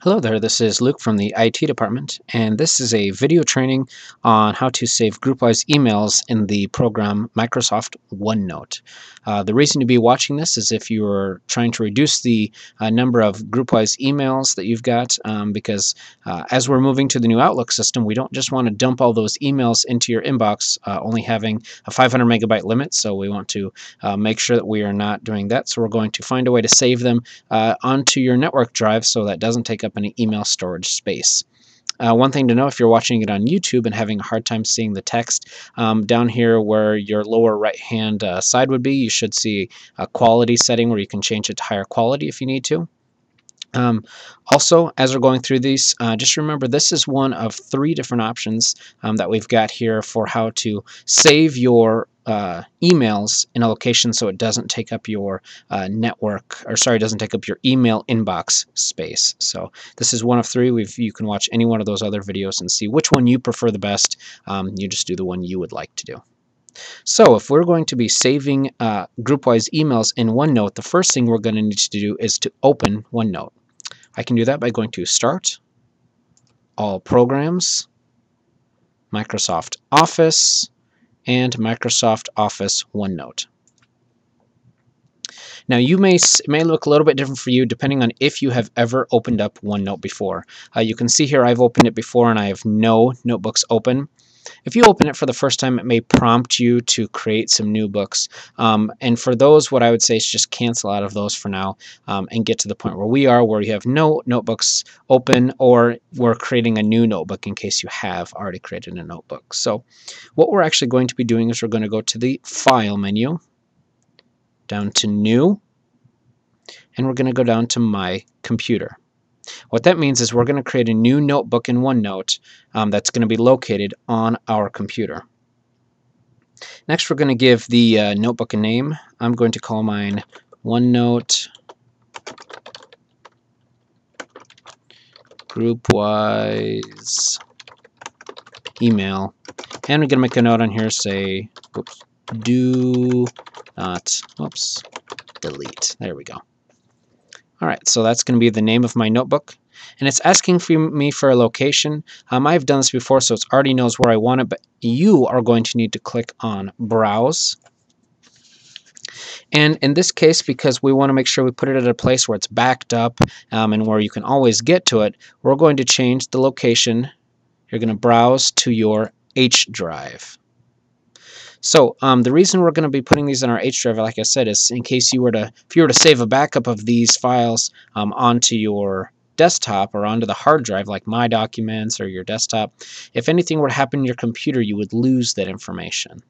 Hello there, this is Luke from the IT department, and this is a video training on how to save GroupWise emails in the program Microsoft OneNote. The reason to be watching this is if you're trying to reduce the number of GroupWise emails that you've got, because as we're moving to the new Outlook system, we don't just want to dump all those emails into your inbox, only having a 500 megabyte limit, so we want to make sure that we are not doing that. So we're going to find a way to save them onto your network drive so that doesn't take up any email storage space. One thing to know, if you're watching it on YouTube and having a hard time seeing the text, down here where your lower right hand side would be, you should see a quality setting where you can change it to higher quality if you need to. Also, as we're going through these, just remember this is one of 3 different options that we've got here for how to save your emails in a location so it doesn't take up your doesn't take up your email inbox space. So this is one of 3. You can watch any one of those other videos and see which one you prefer the best. You just do the one you would like to do. So if we're going to be saving GroupWise emails in OneNote, the first thing we're going to need to do is to open OneNote. I can do that by going to Start, All Programs, Microsoft Office, and Microsoft Office OneNote. Now it may look a little bit different for you depending on if you have ever opened up OneNote before. You can see here I've opened it before and I have no notebooks open. If you open it for the first time, it may prompt you to create some new books. And for those, what I would say is just cancel out of those for now and get to the point where we are, where you have no notebooks open, or we're creating a new notebook in case you have already created a notebook. So what we're actually going to be doing is we're going to go to the File menu, down to New, and we're going to go down to My Computer. What that means is we're going to create a new notebook in OneNote that's going to be located on our computer. Next, we're going to give the notebook a name. I'm going to call mine OneNote GroupWise Email. And we're going to make a note on here, say, do not, delete. There we go. All right, so that's going to be the name of my notebook, and it's asking me for a location. I've done this before, so it already knows where I want it, but you are going to need to click on Browse. And in this case, because we want to make sure we put it at a place where it's backed up and where you can always get to it, we're going to change the location. You're going to browse to your H drive. So the reason we're going to be putting these in our H drive, like I said, is in case if you were to save a backup of these files onto your desktop or onto the hard drive, like My Documents or your desktop, if anything were to happen in your computer, you would lose that information.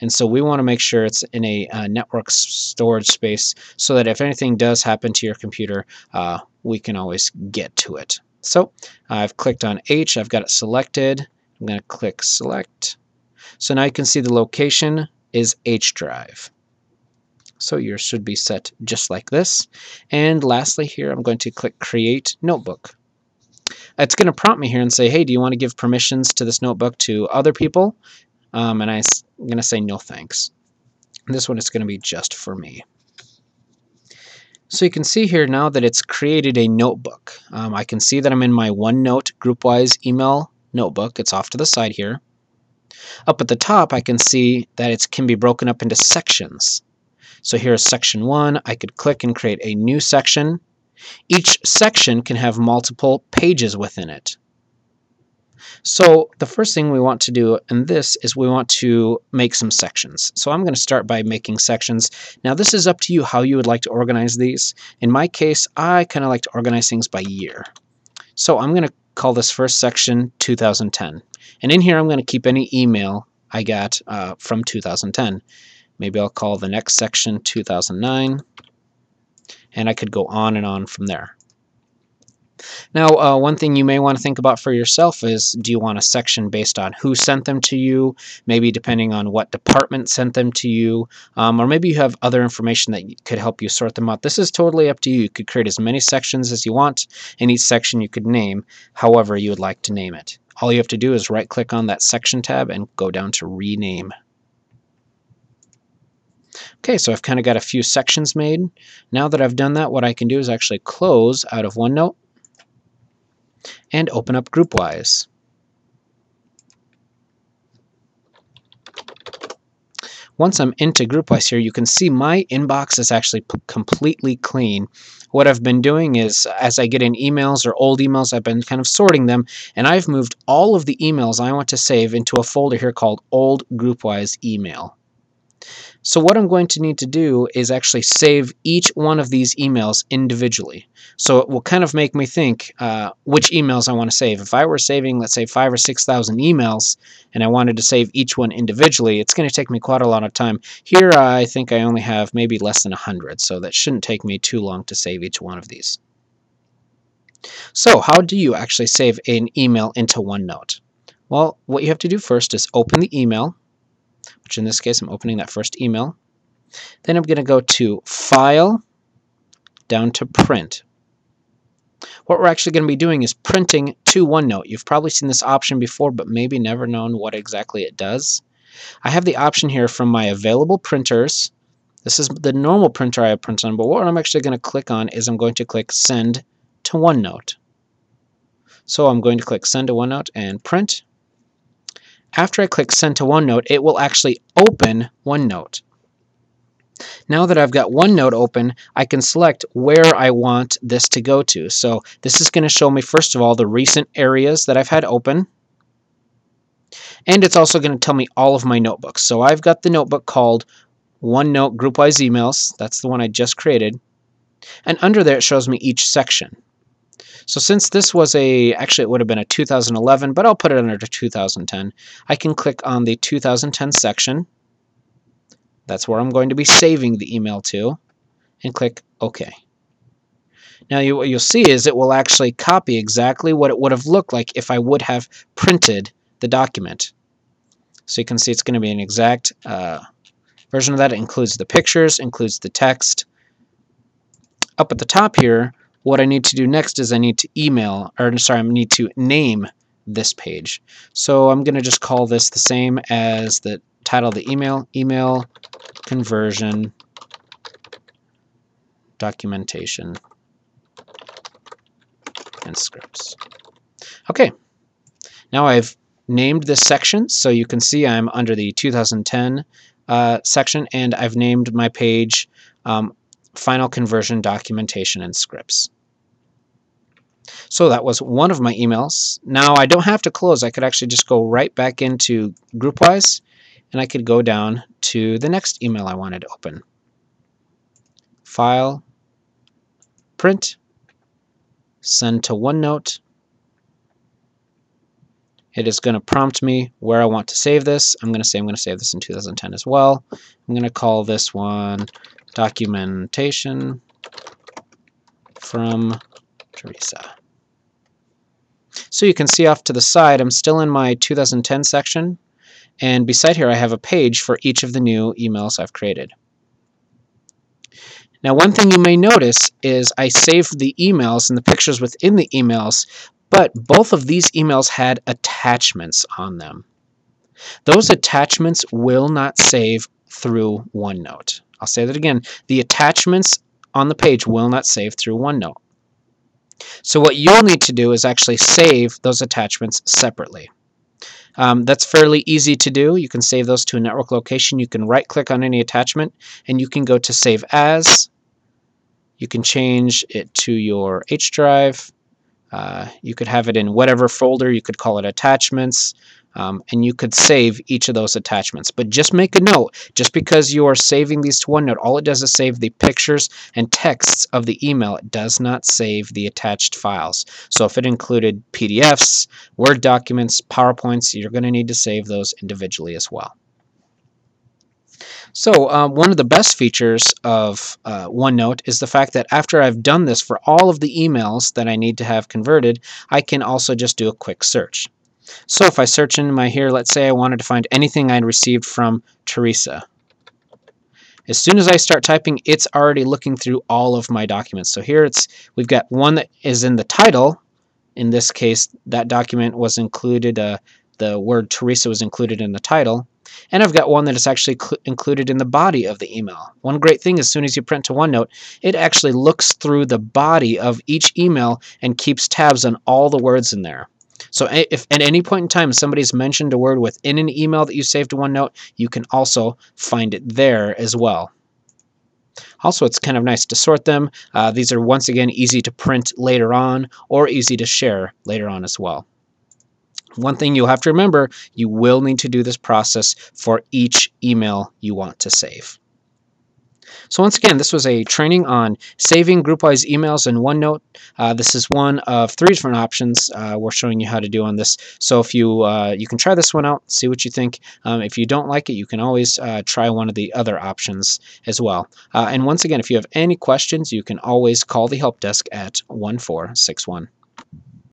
And so we want to make sure it's in a network storage space so that if anything does happen to your computer, we can always get to it. So I've clicked on H, I've got it selected. I'm going to click Select. So now you can see the location is H drive. So yours should be set just like this. And lastly here, I'm going to click Create Notebook. It's going to prompt me here and say, hey, do you want to give permissions to this notebook to other people? And I'm going to say no thanks. This one is going to be just for me. So you can see here now that it's created a notebook. I can see that I'm in my OneNote GroupWise email notebook. It's off to the side here. Up at the top, I can see that it can be broken up into sections. So here's section 1. I could click and create a new section. Each section can have multiple pages within it. So the first thing we want to do in this is we want to make some sections. So I'm going to start by making sections. Now this is up to you how you would like to organize these. In my case, I kind of like to organize things by year. So I'm going to call this first section 2010. And in here, I'm going to keep any email I got from 2010. Maybe I'll call the next section 2009. And I could go on and on from there. Now, one thing you may want to think about for yourself is, do you want a section based on who sent them to you, maybe depending on what department sent them to you, or maybe you have other information that could help you sort them out. This is totally up to you. You could create as many sections as you want, and each section you could name however you would like to name it. All you have to do is right-click on that section tab and go down to Rename. Okay, so I've kind of got a few sections made. Now that I've done that, what I can do is actually close out of OneNote. and open up GroupWise. Once I'm into GroupWise here, you can see my inbox is actually completely clean. What I've been doing is, as I get in emails or old emails, I've been kind of sorting them, and I've moved all of the emails I want to save into a folder here called Old GroupWise Email. So what I'm going to need to do is actually save each one of these emails individually. So it will kind of make me think which emails I want to save. If I were saving, let's say, 5,000 or 6,000 emails, and I wanted to save each one individually, it's going to take me quite a lot of time. Here, I think I only have maybe less than 100, so that shouldn't take me too long to save each one of these. So how do you actually save an email into OneNote? Well, what you have to do first is open the email, which in this case I'm opening that first email. Then I'm going to go to File, down to Print. What we're actually going to be doing is printing to OneNote. You've probably seen this option before, but maybe never known what exactly it does. I have the option here from my available printers. This is the normal printer I have printed on, but what I'm actually going to click on is I'm going to click Send to OneNote. So I'm going to click Send to OneNote and Print. After I click Send to OneNote, it will actually open OneNote. Now that I've got OneNote open, I can select where I want this to go to. So this is going to show me, first of all, the recent areas that I've had open. And it's also going to tell me all of my notebooks. So I've got the notebook called OneNote GroupWise Emails. That's the one I just created. And under there, it shows me each section. So since this was actually it would have been a 2011, but I'll put it under 2010. I can click on the 2010 section. That's where I'm going to be saving the email to, and click OK. Now what you'll see is it will actually copy exactly what it would have looked like if I would have printed the document. So you can see it's going to be an exact version of that. It includes the pictures, includes the text. Up at the top here, what I need to do next is I need to I need to name this page. So I'm going to just call this the same as the title of the email conversion documentation and scripts. Okay, now I've named this section, so you can see I'm under the 2010 section, and I've named my page Final Conversion Documentation and Scripts. So that was one of my emails. Now I don't have to close. I could actually just go right back into GroupWise, and I could go down to the next email I wanted to open. File, Print, Send to OneNote. It is going to prompt me where I want to save this. I'm going to say I'm going to save this in 2010 as well. I'm going to call this one Documentation from Teresa. So you can see off to the side, I'm still in my 2010 section, and beside here I have a page for each of the new emails I've created. Now one thing you may notice is I saved the emails and the pictures within the emails, but both of these emails had attachments on them. Those attachments will not save through OneNote. I'll say that again. The attachments on the page will not save through OneNote. So what you'll need to do is actually save those attachments separately. That's fairly easy to do. You can save those to a network location. You can right-click on any attachment, and you can go to Save As. You can change it to your H drive. You could have it in whatever folder. You could call it Attachments, and you could save each of those attachments. But just make a note, just because you are saving these to OneNote, all it does is save the pictures and texts of the email. It does not save the attached files. So if it included PDFs, Word documents, PowerPoints, you're going to need to save those individually as well. So one of the best features of OneNote is the fact that after I've done this for all of the emails that I need to have converted, I can also just do a quick search. So if I search in my here, let's say I wanted to find anything I'd received from Teresa. As soon as I start typing, it's already looking through all of my documents. So here we've got one that is in the title. In this case, that document was included, the word Teresa was included in the title. And I've got one that is actually included in the body of the email. One great thing, as soon as you print to OneNote, it actually looks through the body of each email and keeps tabs on all the words in there. So if at any point in time somebody's mentioned a word within an email that you saved to OneNote, you can also find it there as well. Also, it's kind of nice to sort them. These are, once again, easy to print later on or easy to share later on as well. One thing you'll have to remember, you will need to do this process for each email you want to save. So once again, this was a training on saving GroupWise emails in OneNote. This is one of 3 different options we're showing you how to do on this. So if you can try this one out, see what you think. If you don't like it, you can always try one of the other options as well. And once again, if you have any questions, you can always call the help desk at 1461.